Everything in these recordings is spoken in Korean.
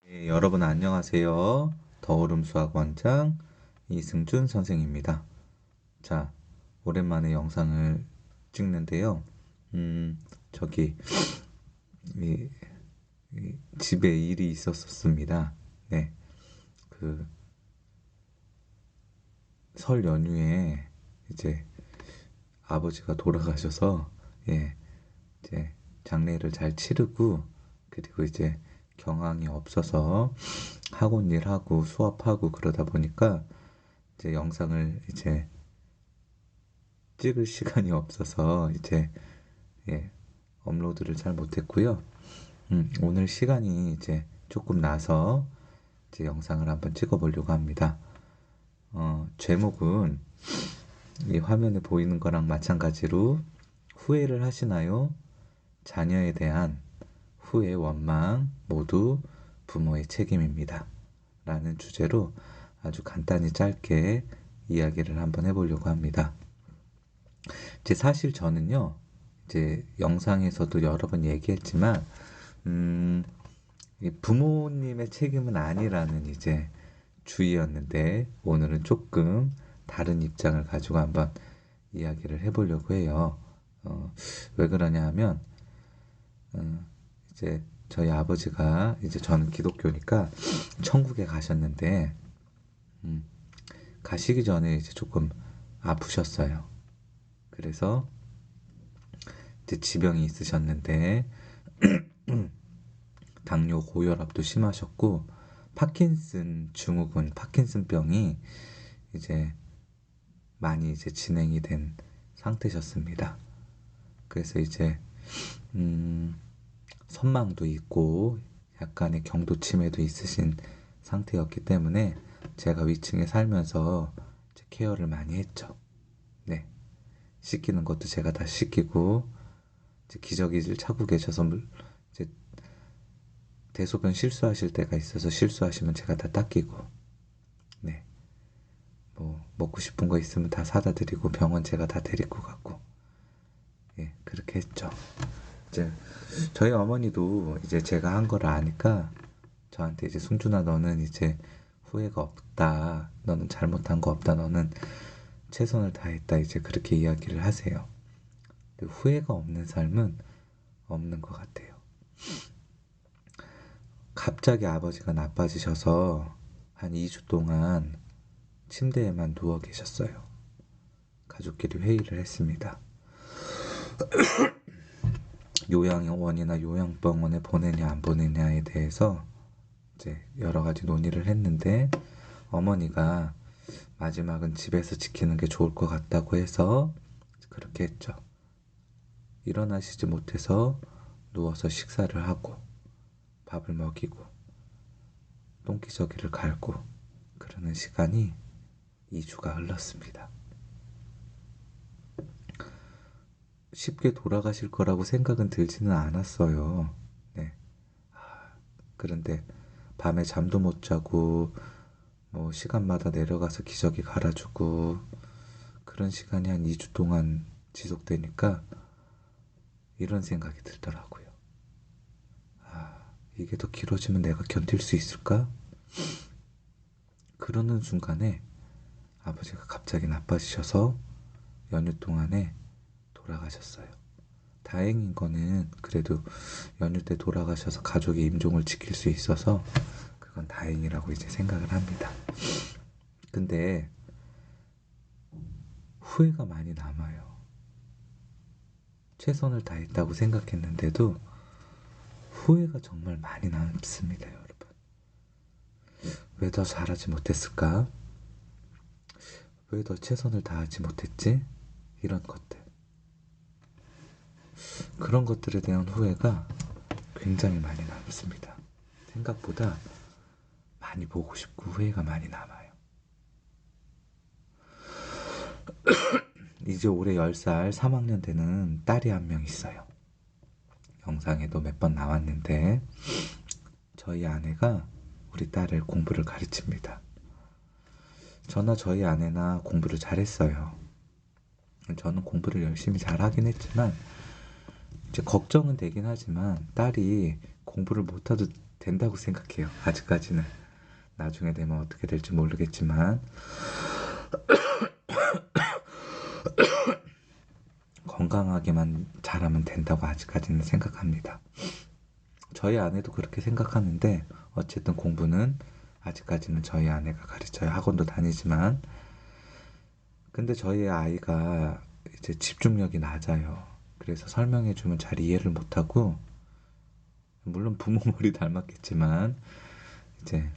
네, 여러분 안녕하세요. 더오름 수학 원장 이승준 선생입니다. 자, 오랜만에 영상을 찍는데요. 저기 이, 집에 일이 있었습니다. 네, 그 설 연휴에 이제 아버지가 돌아가셔서 예, 이제 장례를 잘 치르고 그리고 이제 경황이 없어서 학원 일하고 수업하고 그러다 보니까 이제 영상을 이제 찍을 시간이 없어서 이제 예, 업로드를 잘 못했고요. 오늘 시간이 이제 조금 나서 이제 영상을 한번 찍어보려고 합니다. 제목은 이 화면에 보이는 거랑 마찬가지로 후회를 하시나요? 자녀에 대한 후회, 원망 모두 부모의 책임입니다. 라는 주제로 아주 간단히 짧게 이야기를 한번 해보려고 합니다. 이제 사실 저는요, 이제 영상에서도 여러 번 얘기했지만, 이 부모님의 책임은 아니라는 이제 주의였는데, 오늘은 조금 다른 입장을 가지고 한번 이야기를 해보려고 해요. 왜 그러냐 하면, 이제 저희 아버지가 이제 저는 기독교니까 천국에 가셨는데, 가시기 전에 이제 조금 아프셨어요. 그래서 이제 지병이 있으셨는데 당뇨 고혈압도 심하셨고 파킨슨 증후군 파킨슨병이 이제 많이 이제 진행이 된 상태셨습니다. 그래서 이제 선망도 있고 약간의 경도 치매도 있으신 상태였기 때문에 제가 위층에 살면서 이제 케어를 많이 했죠. 네. 씻기는 것도 제가 다 씻기고 이제 기저귀를 차고 계셔서 이제 대소변 실수하실 때가 있어서 실수하시면 제가 다 닦이고 네. 뭐 먹고 싶은 거 있으면 다 사다 드리고 병원 제가 다 데리고 갔고 예, 그렇게 했죠. 이제 저희 어머니도 이제 제가 한 거를 아니까 저한테 이제 승준아 너는 이제 후회가 없다. 너는 잘못한 거 없다. 너는 최선을 다했다. 이제 그렇게 이야기를 하세요. 근데 후회가 없는 삶은 없는 것 같아요. 갑자기 아버지가 나빠지셔서 한 2주 동안 침대에만 누워 계셨어요. 가족끼리 회의를 했습니다. 요양원이나 요양병원에 보내냐 안 보내냐에 대해서 이제 여러 가지 논의를 했는데 어머니가 마지막은 집에서 지키는 게 좋을 것 같다고 해서 그렇게 했죠. 일어나시지 못해서 누워서 식사를 하고 밥을 먹이고 똥기저귀를 갈고 그러는 시간이 2주가 흘렀습니다. 쉽게 돌아가실 거라고 생각은 들지는 않았어요. 네. 그런데 밤에 잠도 못 자고 뭐 시간마다 내려가서 기저귀 갈아주고 그런 시간이 한 2주 동안 지속되니까 이런 생각이 들더라고요. 이게 더 길어지면 내가 견딜 수 있을까? 그러는 순간에 아버지가 갑자기 나빠지셔서 연휴 동안에 돌아가셨어요. 다행인 거는 그래도 연휴 때 돌아가셔서 가족의 임종을 지킬 수 있어서 그건 다행이라고 이제 생각을 합니다. 근데 후회가 많이 남아요. 최선을 다했다고 생각했는데도 후회가 정말 많이 남습니다, 여러분. 왜 더 잘하지 못했을까? 왜 더 최선을 다하지 못했지? 이런 것들. 그런 것들에 대한 후회가 굉장히 많이 남습니다. 생각보다 많이 보고 싶고 후회가 많이 남아요. 이제 올해 10살 3학년 되는 딸이 한 명 있어요. 영상에도 몇 번 나왔는데 저희 아내가 우리 딸을 공부를 가르칩니다. 저나 저희 아내나 공부를 잘했어요. 저는 공부를 열심히 잘하긴 했지만 이제 걱정은 되긴 하지만 딸이 공부를 못해도 된다고 생각해요. 아직까지는. 나중에 되면 어떻게 될지 모르겠지만 건강하게만 자라면 된다고 아직까지는 생각합니다. 저희 아내도 그렇게 생각하는데 어쨌든 공부는 아직까지는 저희 아내가 가르쳐요. 학원도 다니지만. 근데 저희 아이가 이제 집중력이 낮아요. 그래서 설명해주면 잘 이해를 못하고, 물론 부모 머리 닮았겠지만 이제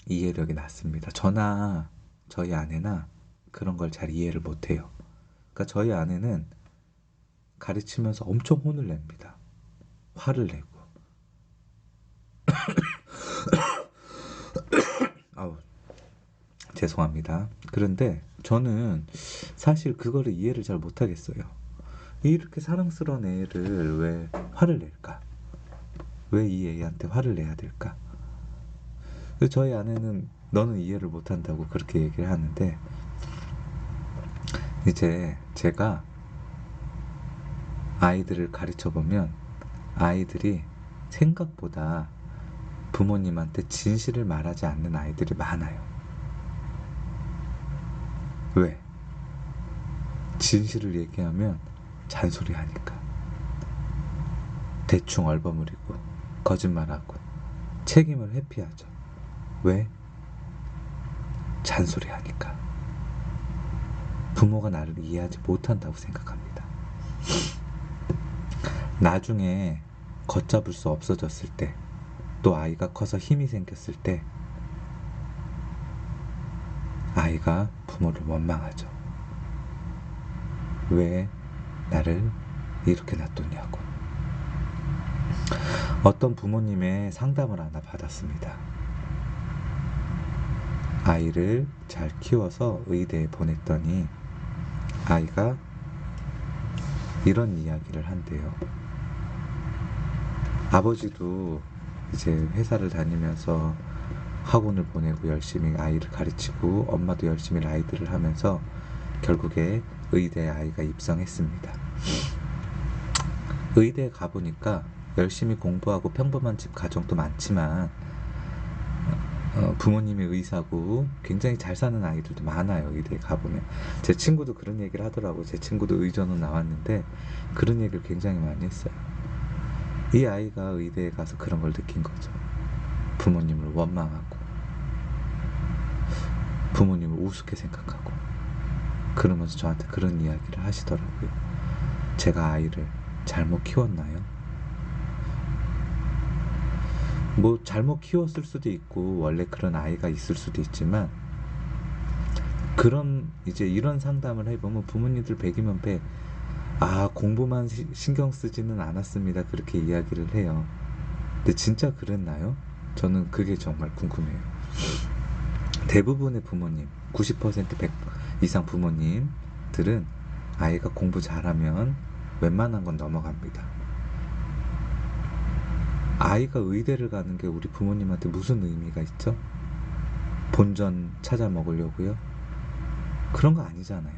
이해력이 낮습니다. 저나 저희 아내나 그런 걸 잘 이해를 못해요. 그러니까 저희 아내는 가르치면서 엄청 혼을 냅니다. 화를 내고. 아우, 죄송합니다. 그런데 저는 사실 그거를 이해를 잘 못하겠어요. 이렇게 사랑스러운 애를 왜 화를 낼까? 왜 이 애한테 화를 내야 될까? 저희 아내는 너는 이해를 못한다고 그렇게 얘기를 하는데, 이제 제가 아이들을 가르쳐 보면 아이들이 생각보다 부모님한테 진실을 말하지 않는 아이들이 많아요. 왜? 진실을 얘기하면 잔소리하니까. 대충 얼버무리고 거짓말하고 책임을 회피하죠. 왜? 잔소리하니까. 부모가 나를 이해하지 못한다고 생각합니다. 나중에 걷잡을 수 없어졌을 때, 또 아이가 커서 힘이 생겼을 때 아이가 부모를 원망하죠. 왜 나를 이렇게 놔뒀냐고. 어떤 부모님의 상담을 하나 받았습니다. 아이를 잘 키워서 의대에 보냈더니 아이가 이런 이야기를 한대요. 아버지도 이제 회사를 다니면서 학원을 보내고 열심히 아이를 가르치고, 엄마도 열심히 라이드를 하면서 결국에 의대에 아이가 입성했습니다. 의대에 가보니까 열심히 공부하고 평범한 집 가정도 많지만 부모님이 의사고 굉장히 잘 사는 아이들도 많아요. 의대에 가보면. 제 친구도 그런 얘기를 하더라고요. 제 친구도 의전원 나왔는데 그런 얘기를 굉장히 많이 했어요. 이 아이가 의대에 가서 그런 걸 느낀 거죠. 부모님을 원망하고 부모님을 우습게 생각하고. 그러면서 저한테 그런 이야기를 하시더라고요. 제가 아이를 잘못 키웠나요? 뭐 잘못 키웠을 수도 있고 원래 그런 아이가 있을 수도 있지만, 그런 이제 이런 상담을 해보면 부모님들 100이면 100, 공부만 신경 쓰지는 않았습니다, 그렇게 이야기를 해요. 근데 진짜 그랬나요? 저는 그게 정말 궁금해요. 대부분의 부모님, 90% 100 이상 부모님들은 아이가 공부 잘하면 웬만한 건 넘어갑니다. 아이가 의대를 가는 게 우리 부모님한테 무슨 의미가 있죠? 본전 찾아 먹으려고요? 그런 거 아니잖아요.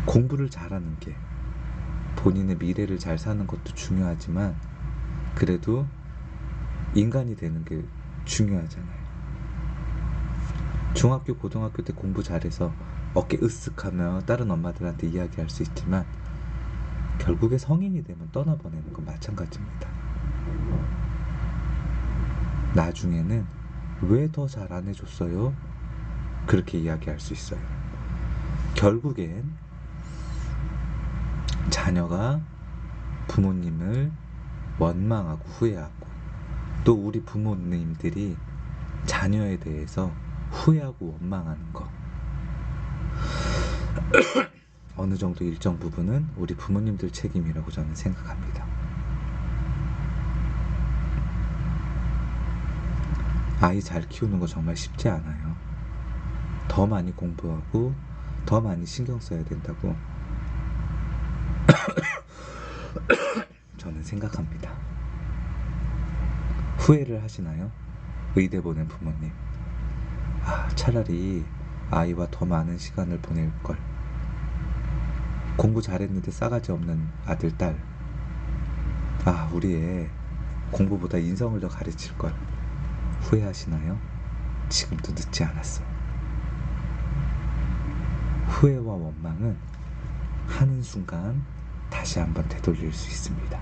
공부를 잘하는 게 본인의 미래를 잘 사는 것도 중요하지만, 그래도 인간이 되는 게 중요하잖아요. 중학교, 고등학교 때 공부 잘해서 어깨 으쓱하며 다른 엄마들한테 이야기할 수 있지만 결국에 성인이 되면 떠나보내는 건 마찬가지입니다. 나중에는 왜 더 잘 안 해줬어요? 그렇게 이야기할 수 있어요. 결국엔 자녀가 부모님을 원망하고 후회하고, 또 우리 부모님들이 자녀에 대해서 후회하고 원망하는 거, 어느 정도 일정 부분은 우리 부모님들 책임이라고 저는 생각합니다. 아이 잘 키우는 거 정말 쉽지 않아요. 더 많이 공부하고 더 많이 신경 써야 된다고 저는 생각합니다. 후회를 하시나요? 의대 보낸 부모님. 차라리 아이와 더 많은 시간을 보낼 걸. 공부 잘했는데 싸가지 없는 아들, 딸. 아, 우리 애 공부보다 인성을 더 가르칠 걸. 후회하시나요? 지금도 늦지 않았어요. 후회와 원망은 하는 순간 다시 한번 되돌릴 수 있습니다.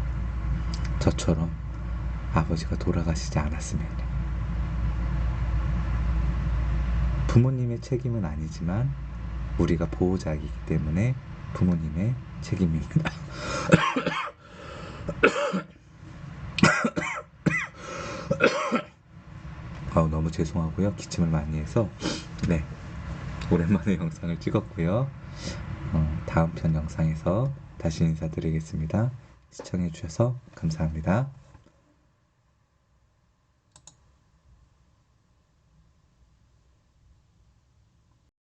저처럼 아버지가 돌아가시지 않았으면요. 부모님의 책임은 아니지만 우리가 보호자이기 때문에 부모님의 책임입니다. 너무 죄송하고요. 기침을 많이 해서 네, 오랜만에 영상을 찍었고요. 다음 편 영상에서 다시 인사드리겠습니다. 시청해주셔서 감사합니다.